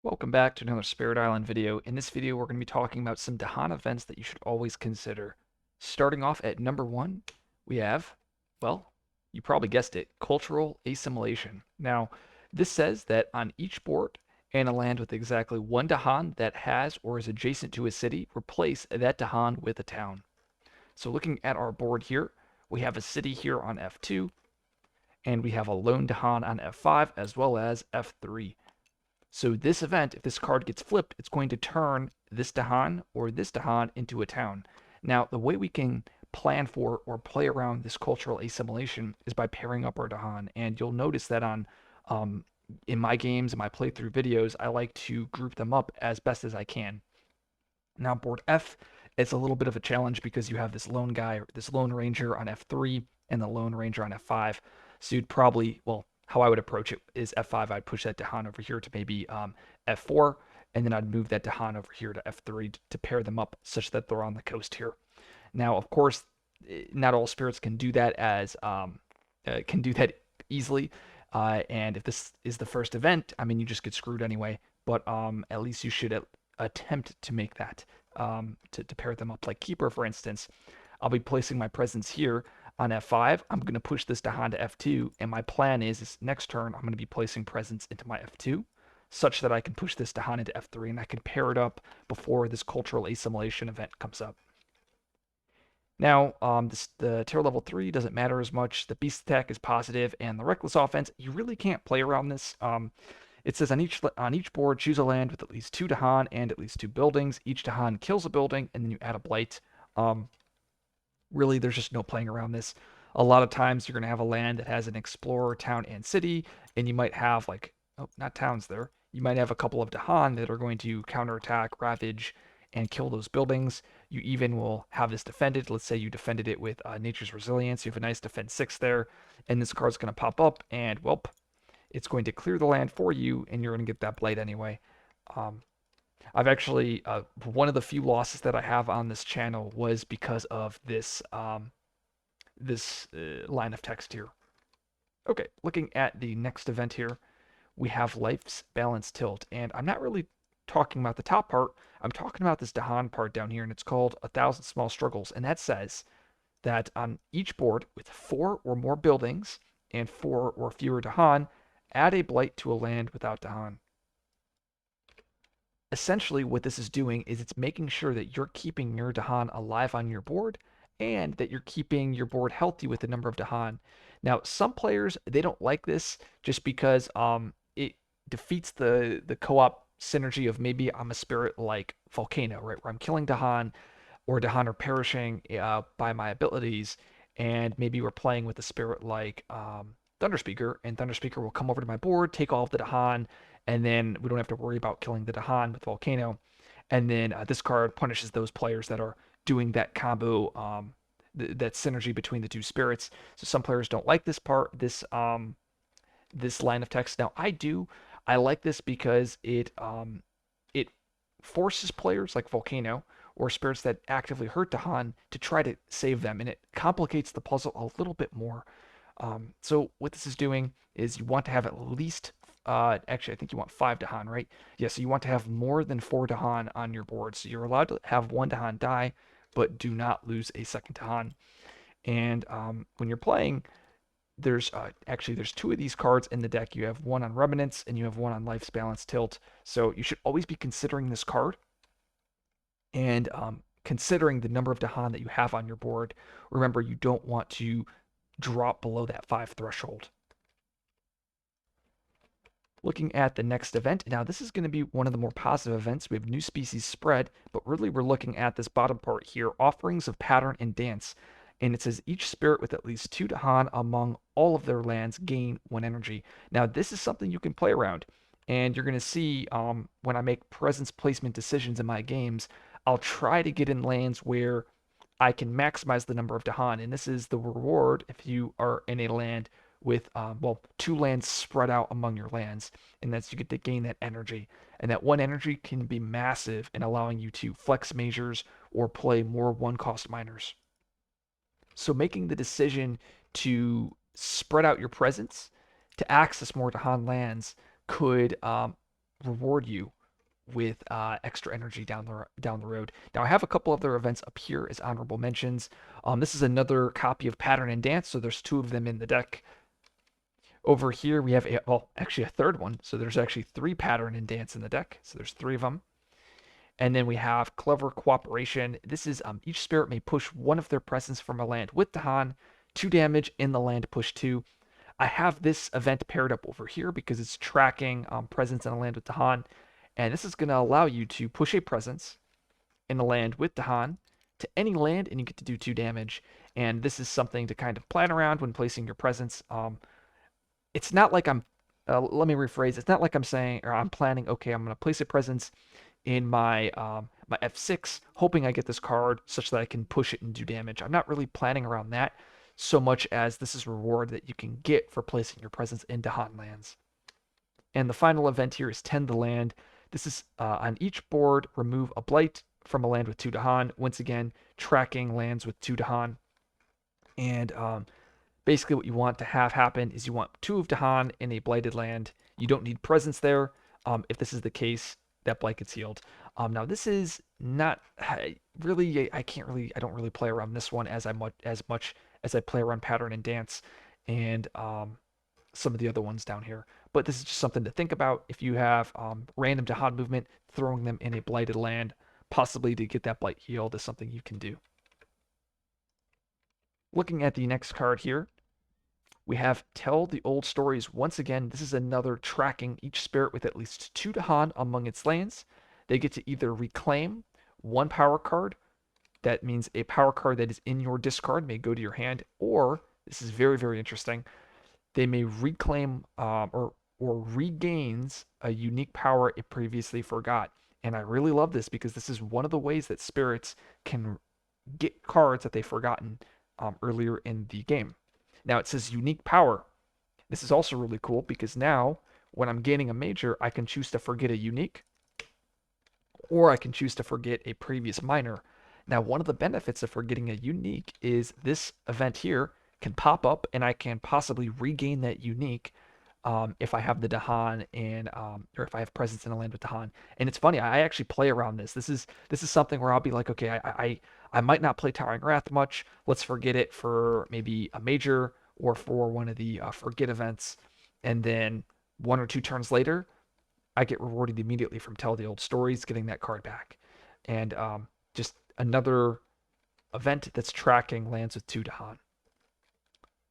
Welcome back to another Spirit Island video. In this video, we're going to be talking about some Dahan events that you should always consider. Starting off at number one, we have, well, you probably guessed it, cultural assimilation. Now, this says that on each board and a land with exactly one Dahan that has or is adjacent to a city, replace that Dahan with a town. So looking at our board here, we have a city here on F2, and we have a lone Dahan on F5 as well as F3. So this event, if this card gets flipped, it's going to turn this Dahan or this Dahan into a town. Now, the way we can plan for or play around this cultural assimilation is by pairing up our Dahan. And you'll notice that um, in my games and my playthrough videos, I like to group them up as best as I can. Now, board F is a little bit of a challenge because you have this lone guy, this lone ranger on F3 and the lone ranger on F5. So you'd probably, well, how I would approach it is F5, I'd push that Dahan over here to maybe F4, and then I'd move that Dahan over here to F3 to pair them up such that they're on the coast here. Now, of course, not all spirits can do that can do that easily. And if this is the first event, I mean, you just get screwed anyway. But at least you should attempt to make that to pair them up. Like Keeper, for instance, I'll be placing my presence here on F5. I'm going to push this Dahan to F2, and my plan is next turn I'm going to be placing presence into my F2, such that I can push this Dahan into F3, and I can pair it up before this cultural assimilation event comes up. Now, the terror level 3 doesn't matter as much. The beast attack is positive, and the reckless offense, you really can't play around this. It says on each board, choose a land with at least 2 Dahan and at least 2 buildings. Each Dahan kills a building, and then you add a blight. Really, there's just no playing around this. A lot of times, you're going to have a land that has an explorer, town, and city, and you might have like, oh, not towns there. You might have a couple of Dahan that are going to counterattack, ravage, and kill those buildings. You even will have this defended. Let's say you defended it with Nature's Resilience. You have a nice defense 6 there, and this card's going to pop up, and well, it's going to clear the land for you, and you're going to get that blight anyway. Um, I've actually one of the few losses that I have on this channel was because of this line of text here. Okay, looking at the next event here, we have Life's Balance Tilt, and I'm not really talking about the top part. I'm talking about this Dahan part down here, and it's called 1,000 Small Struggles, and that says that on each board with 4 or more buildings and 4 or fewer Dahan, add a blight to a land without Dahan. Essentially, what this is doing is it's making sure that you're keeping your Dahan alive on your board and that you're keeping your board healthy with the number of Dahan. Now, some players, they don't like this just because it defeats the co-op synergy of maybe I'm a spirit like Volcano, right? Where I'm killing Dahan or Dahan are perishing by my abilities, and maybe we're playing with a spirit like Thunderspeaker, and Thunderspeaker will come over to my board, take all of the Dahan, and then we don't have to worry about killing the Dahan with Volcano. And then this card punishes those players that are doing that combo, that synergy between the two spirits. So some players don't like this part, this line of text. Now I do. I like this because it forces players like Volcano or spirits that actively hurt Dahan to try to save them, and it complicates the puzzle a little bit more. So what this is doing is you want to have at least, actually I think you want 5 Dahan, right? Yeah, so you want to have more than 4 Dahan on your board. So you're allowed to have 1 Dahan die, but do not lose a second Dahan. And when you're playing, there's 2 of these cards in the deck. You have one on Remnants and you have one on Life's Balance Tilt. So you should always be considering this card and considering the number of Dahan that you have on your board. Remember, you don't want to drop below that 5 threshold. Looking at the next event, now this is going to be one of the more positive events. We have new species spread, but really we're looking at this bottom part here, offerings of pattern and dance. And it says each spirit with at least 2 Dahan among all of their lands gain 1 energy. Now this is something you can play around, and you're going to see when I make presence placement decisions in my games, I'll try to get in lands where I can maximize the number of Dahan, and this is the reward if you are in a land with, well, 2 lands spread out among your lands, and that's you get to gain that energy. And that 1 energy can be massive in allowing you to flex majors or play more 1-cost miners. So making the decision to spread out your presence to access more Dahan lands could reward you with extra energy down the road. Now I have a couple other events up here as honorable mentions. This is another copy of Pattern and Dance, so there's two of them in the deck. Over here we have actually a third one. So there's actually three Pattern and Dance in the deck. So there's three of them. And then we have Clever Cooperation. This is each spirit may push one of their presence from a land with Dahan, 2 damage in the land, push 2. I have this event paired up over here because it's tracking presence in a land with Dahan. And this is going to allow you to push a presence in a land with Dahan to any land, and you get to do 2 damage. And this is something to kind of plan around when placing your presence. It's not like let me rephrase. It's not like I'm saying, or I'm planning, okay, I'm going to place a presence in my my F6, hoping I get this card such that I can push it and do damage. I'm not really planning around that so much as this is reward that you can get for placing your presence in Dahan lands. And the final event here is Tend the Land. This is on each board, remove a blight from a land with 2 Dahan. Once again, tracking lands with 2 Dahan. And basically what you want to have happen is you want 2 of Dahan in a blighted land. You don't need presence there. If this is the case, that blight gets healed. Now this is not really, I don't really play around this one as much as I play around Pattern and Dance and some of the other ones down here. But this is just something to think about. If you have random Dahan movement, throwing them in a blighted land, possibly to get that blight healed, is something you can do. Looking at the next card here, we have Tell the Old Stories. Once again, this is another tracking each spirit with at least 2 Dahan among its lands. They get to either reclaim 1 power card. That means a power card that is in your discard may go to your hand, or, this is very, very interesting, they may reclaim or regains a unique power it previously forgot. And I really love this because this is one of the ways that spirits can get cards that they've forgotten earlier in the game. Now it says unique power. This is also really cool because now when I'm gaining a major, I can choose to forget a unique, or I can choose to forget a previous minor. Now one of the benefits of forgetting a unique is this event here can pop up and I can possibly regain that unique if I have the Dahan and or if I have presence in a land with Dahan. And it's funny, I actually play around this. This is something where I'll be like, okay, I might not play Towering Wrath much. Let's forget it for maybe a major or for one of the forget events, and then 1 or 2 turns later, I get rewarded immediately from Tell the Old Stories, getting that card back. And just another event that's tracking lands with 2 Dahan.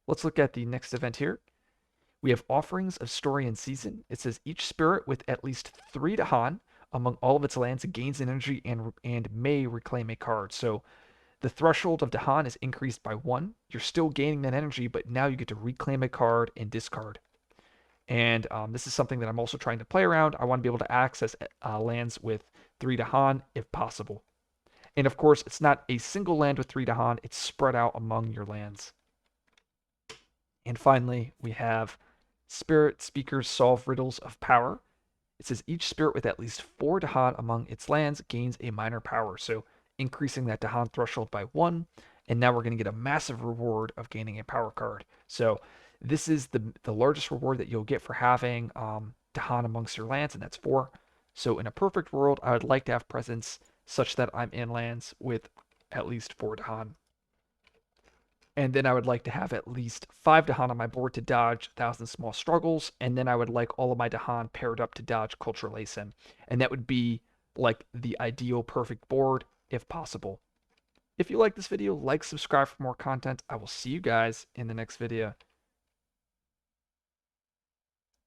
Let's look at the next event here. We have Offerings of Story and Season. It says each spirit with at least 3 Dahan among all of its lands gains energy and may reclaim a card. So the threshold of Dahan is increased by 1. You're still gaining that energy, but now you get to reclaim a card and discard. And this is something that I'm also trying to play around. I want to be able to access lands with 3 Dahan if possible. And of course, it's not a single land with 3 Dahan. It's spread out among your lands. And finally, we have Spirit Speakers Solve Riddles of Power. It says each spirit with at least 4 Dahan among its lands gains a minor power. So increasing that Dahan threshold by 1. And now we're going to get a massive reward of gaining a power card. So this is the largest reward that you'll get for having Dahan amongst your lands, and that's 4. So in a perfect world, I would like to have presence such that I'm in lands with at least 4 Dahan. And then I would like to have at least 5 Dahan on my board to dodge 1,000 Small Struggles. And then I would like all of my Dahan paired up to dodge Cultural ASIM. And that would be like the ideal perfect board if possible. If you like this video, like, subscribe for more content. I will see you guys in the next video.